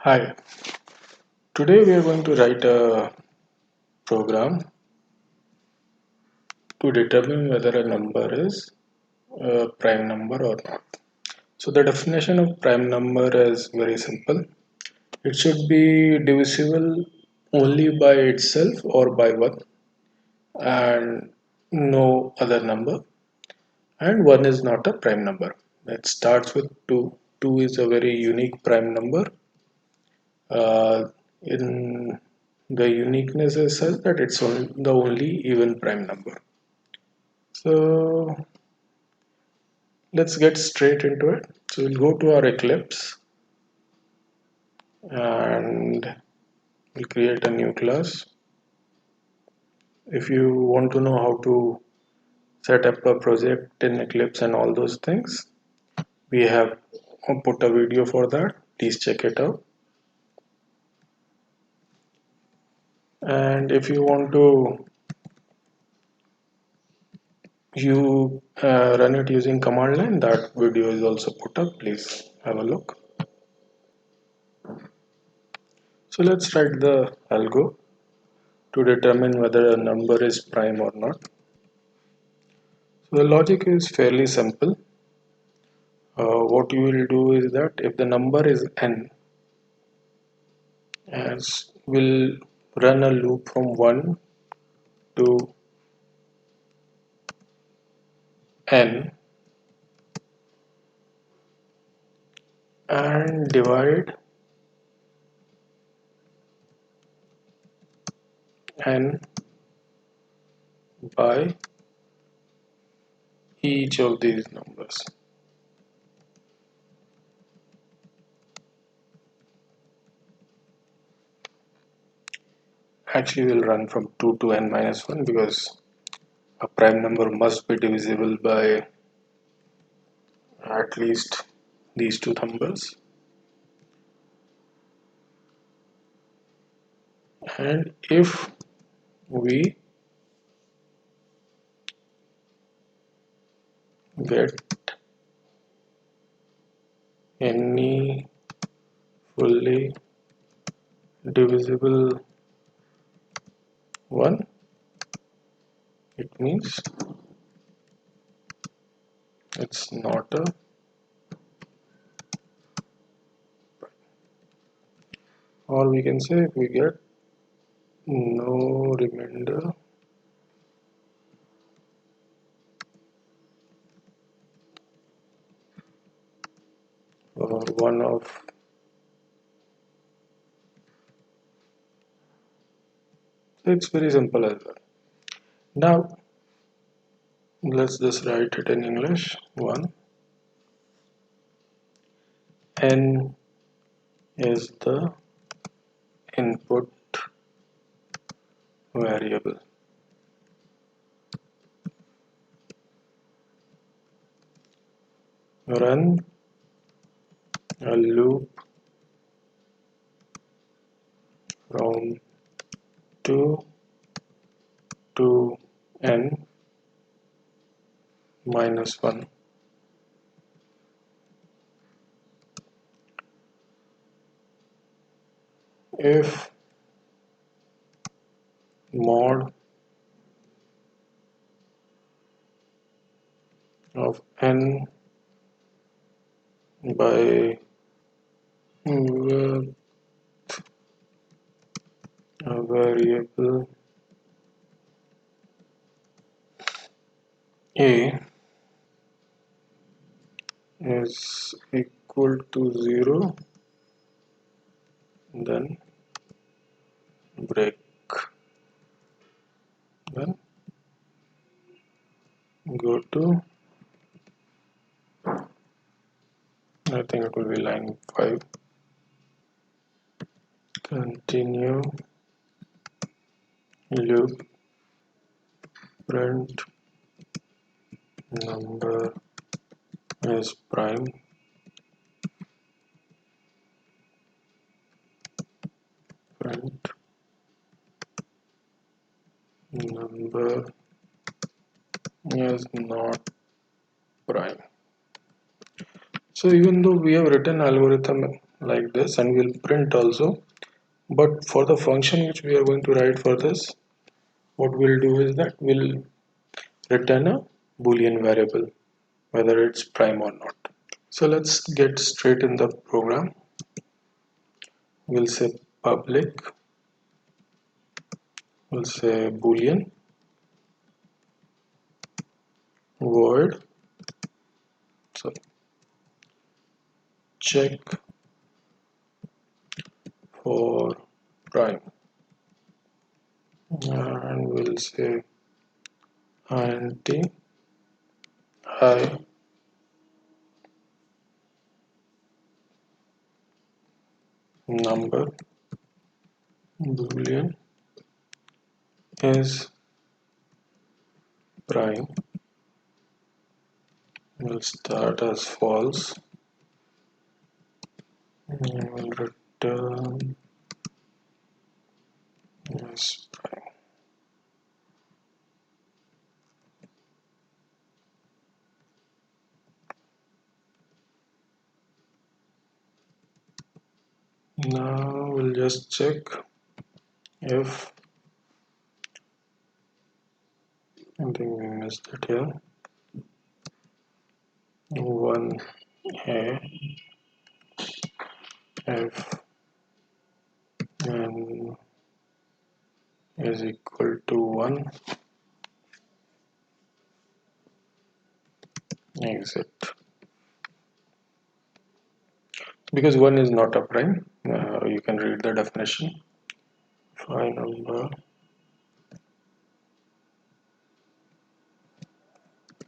Hi, today we are going to write a program to determine whether a number is a prime number or not. So the definition of prime number is very simple. It should be divisible only by itself or by 1 and no other number, and 1 is not a prime number. It starts with 2. 2 is a very unique prime number. In the uniqueness is such that it's the only even prime number. So let's get straight into it. So we'll go to our Eclipse and we'll create a new class. If you want to know how to set up a project in Eclipse and all those things, we have put a video for that. Please check it out. And if you want to run it using command line, that video is also put up. Please have a look. So let's write the algo to determine whether a number is prime or not. So the logic is fairly simple. What you will do is that if the number is n, as will run a loop from 1 to n and divide n by each of these numbers. Actually, we'll run from 2 to n minus 1 because a prime number must be divisible by at least these two numbers. And if we get any fully divisible one, it means it's not a, or we can say if we get no remainder or one of, so it's very simple as well. Now let's just write it in English. 1, n is the input variable. Run a loop from 2 to n minus 1. If mod of n by with a variable a is equal to 0, then break. Then go to, I think it will be line 5. Continue loop, print number is prime, print number is not prime. So even though we have written algorithm like this, and we'll print also. But for the function which we are going to write for this, what we'll do is that we'll return a boolean variable, whether it's prime or not. So let's get straight in the program. We'll say public, we'll say boolean void, so check for prime, and we'll say int I number boolean is prime, will start as false, and will return as prime. Now we'll just check if, I think we missed it here, 1a if n is equal to 1, exit. Because 1 is not a prime, you can read the definition. If I number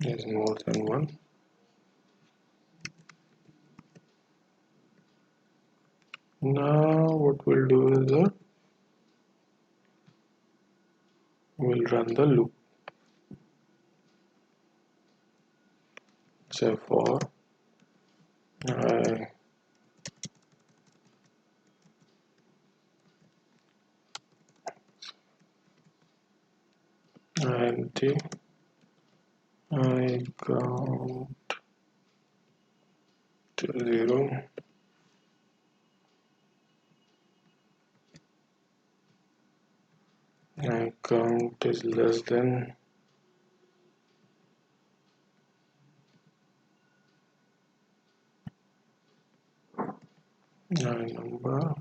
is more than 1, now what we'll do is that we'll run the loop. Say for I int I count to 0, I count is less than I number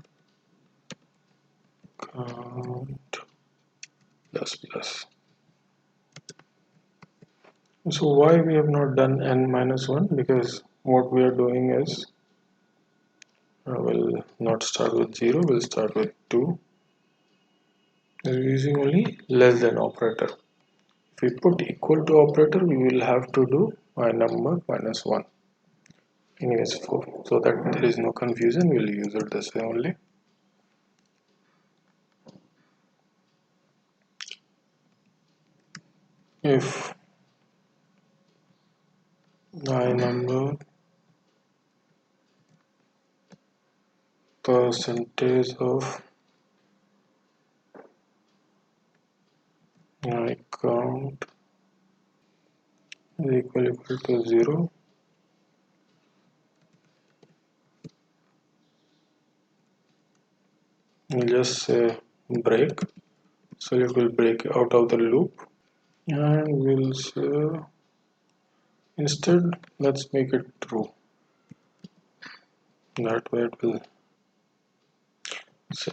count plus plus. So why we have not done n minus 1? Because what we are doing is we'll not start with 0, we'll start with 2. We're using only less than operator. If we put equal to operator, we will have to do I number minus 1. Anyways, 4. So that there is no confusion, we'll use it this way only. If I number percentage of I count is equal to 0, we'll just say break. So it will break out of the loop, and we'll say instead let's make it true. That way it will. So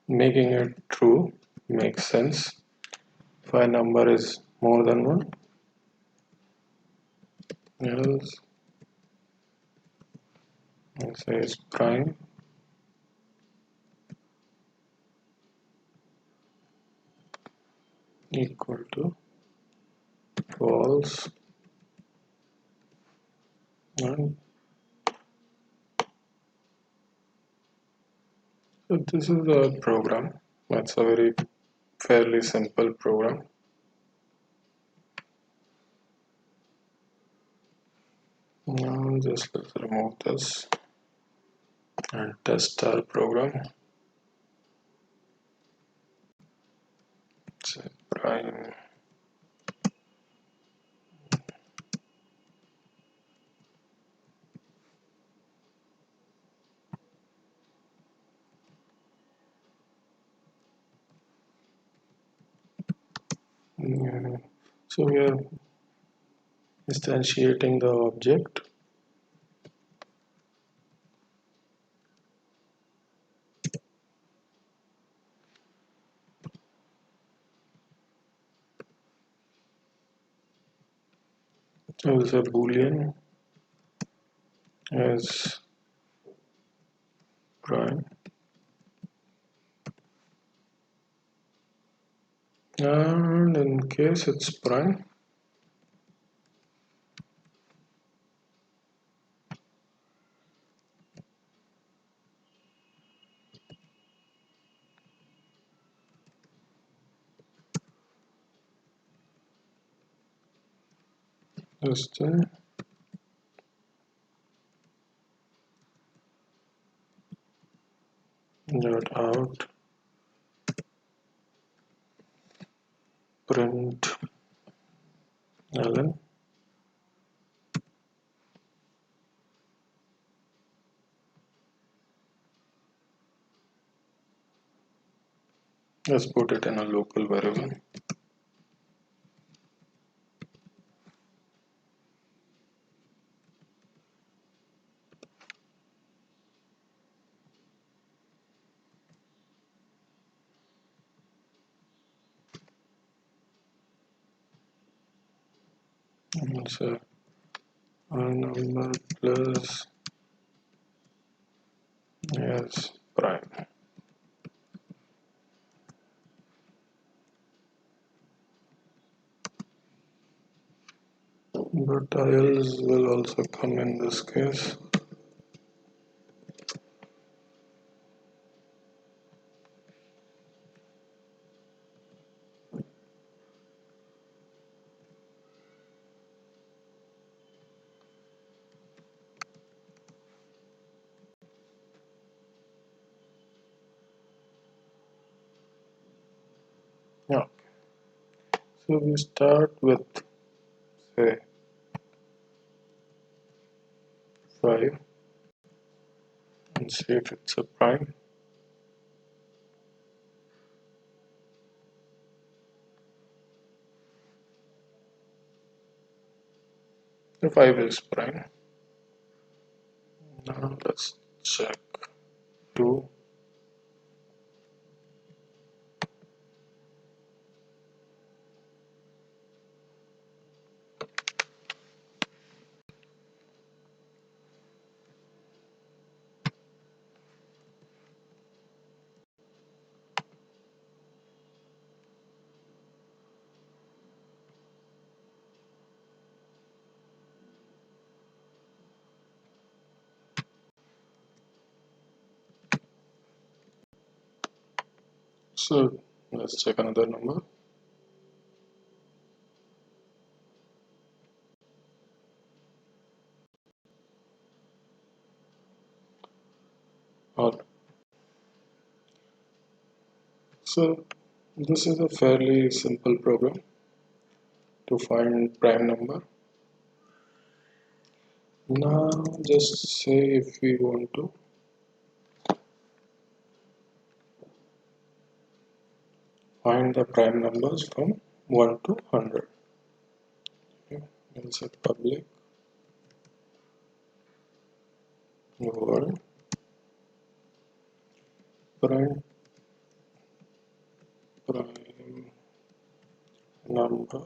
making it true makes sense. If a number is more than 1, else it says prime equal to false, and so this is the program. That's a very fairly simple program. Now just let's remove this and test our program. Say prime Yeah. So we are instantiating the object. As a boolean as prime, and in case it's prime, system dot out print ln. Let's put it in a local variable. And say a number plus as prime. But ILs will also come in this case. Yeah. So we start with say 5 and see if it's a prime. The 5 is prime. Now let's check 2. So let's check another number. Or so this is a fairly simple program to find prime number. Now just say if we want to find the prime numbers from 1 to 100. Okay. We'll say public void prime prime number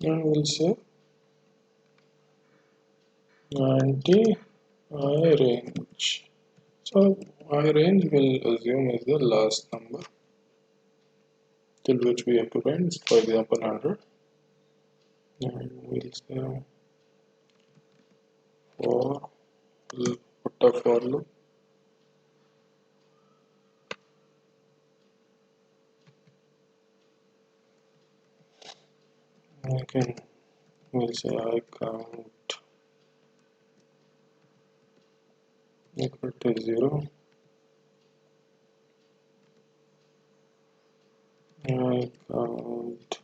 and we'll say 90 I range. So I range will assume is the last number till which we have to range, for example 100, and we'll say for put a for loop again. We'll say I count equal to 0. I count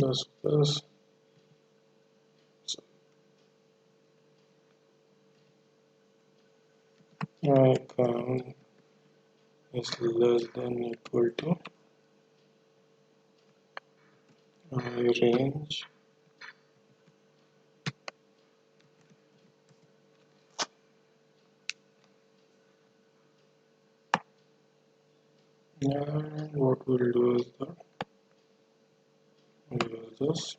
plus plus icon is less than equal to range and what we'll do is that we'll use this.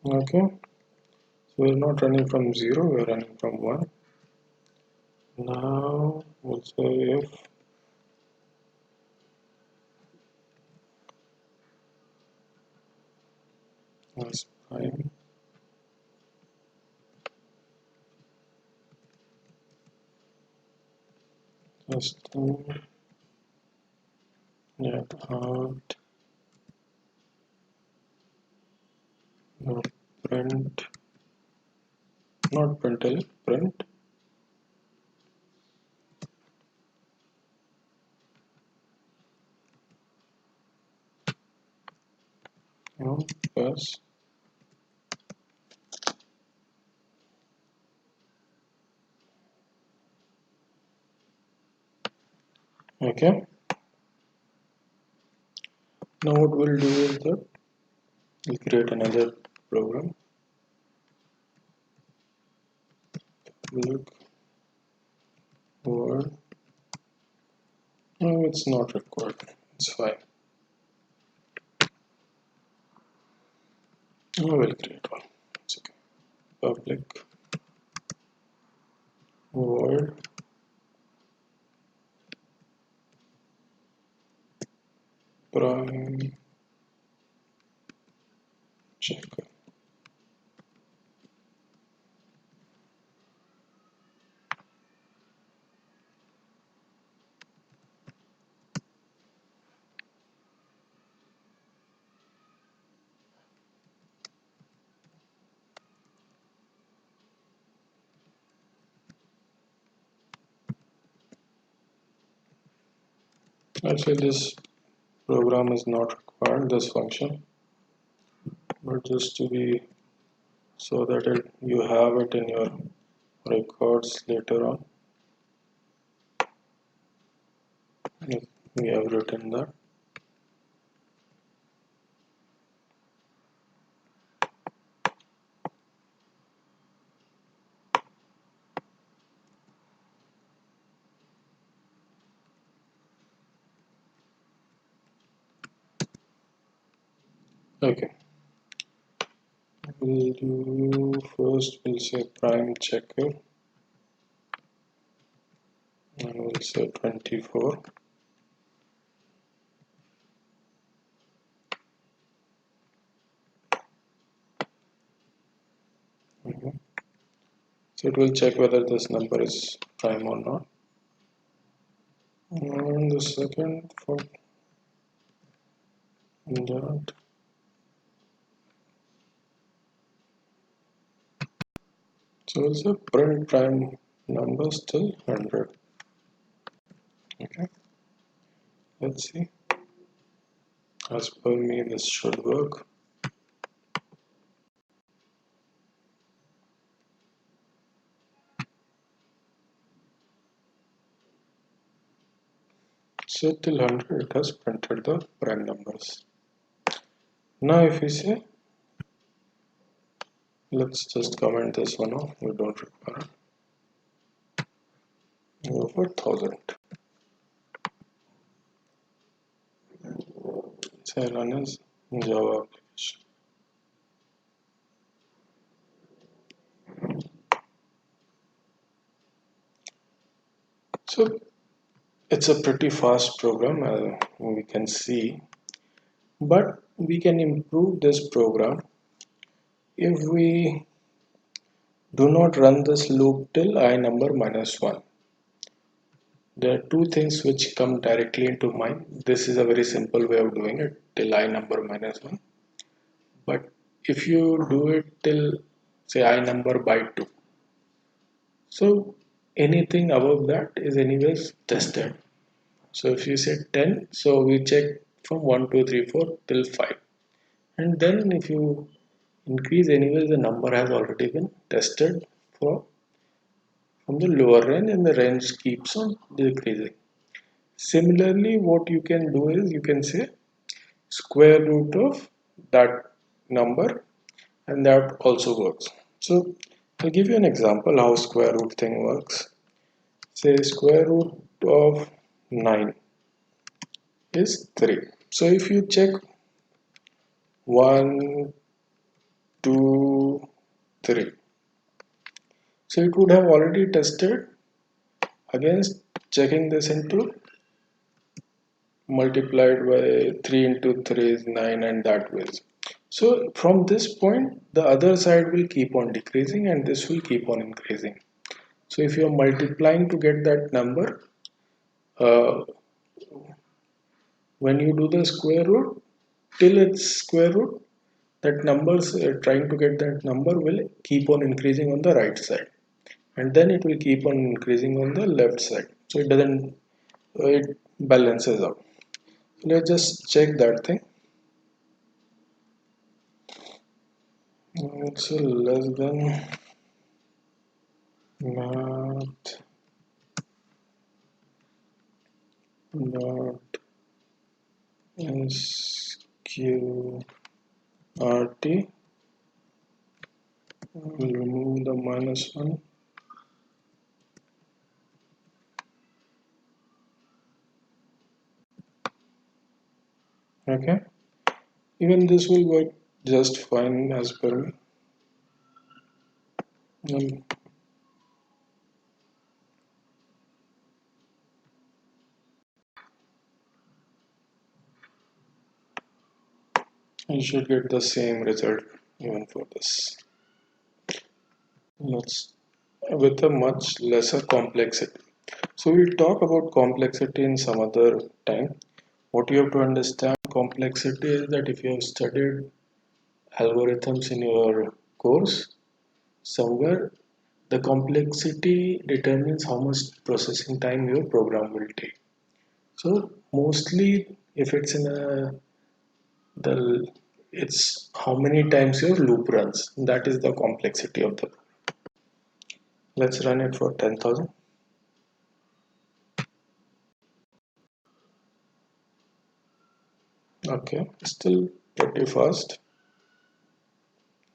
Okay, so we're not running from 0, we're running from 1. Now we'll say if as prime system net out print, not print, print plus okay. Now what we'll do is that we'll create another program. Look word. No, it's not required. It's fine. I will create one. It's okay. Public void prime checker. Actually, this program is not required, this function, but just to be so that you have it in your records later on. We have written that. Okay. We'll do first, we'll say prime checker and we'll say 24. So it will check whether this number is prime or not. And the second for that, so we'll say print prime numbers till 100. Okay, let's see. As per me, this should work. So till 100, it has printed the prime numbers. Now if we say, let's just comment this one off, we don't require it. Go for 1000. Say run as Java application. So it's a pretty fast program, as we can see, but we can improve this program if we Do not run this loop till I number minus 1. There are two things which come directly into mind. This is a very simple way of doing it till I number minus 1. But if you do it till say I number by 2, so anything above that is anyways tested. So if you say 10, so we check from 1, 2, 3, 4 till 5. And then if you increase anyways, the number has already been tested for from the lower range and the range keeps on decreasing. Similarly, what you can do is you can say square root of that number and that also works. So I'll give you an example how square root thing works. Say square root of 9 is 3. So if you check 1, 2, 3. So it would have already tested against checking this into multiplied by 3 into 3 is 9 and that way. So from this point the other side will keep on decreasing and this will keep on increasing. So if you are multiplying to get that number, uh, when you do the square root till its square root, that numbers trying to get that number will keep on increasing on the right side and then it will keep on increasing on the left side. So it doesn't it balances out. Let's just check that thing. It's less than not not sqrt. We'll remove the minus one. Okay, even this will work just fine as per me. You should get the same result even for this. Let's with a much lesser complexity. So we'll talk about complexity in some other time. What you have to understand complexity is that if you have studied algorithms in your course, somewhere the complexity determines how much processing time your program will take. So mostly if it's in a the it's how many times your loop runs. That is the complexity of the. Let's run it for 10,000. Okay, still pretty fast.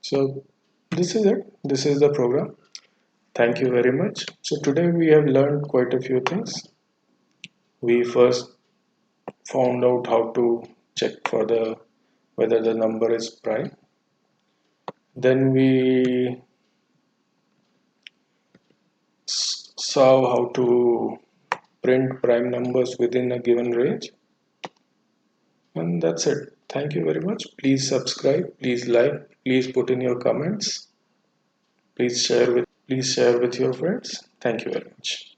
So this is it. This is the program. Thank you very much. So today we have learned quite a few things. We first found out how to check for the whether the number is prime. Then we saw how to print prime numbers within a given range. And that's it. Thank you very much. Please subscribe, please like, please put in your comments. Please share with your friends. Thank you very much.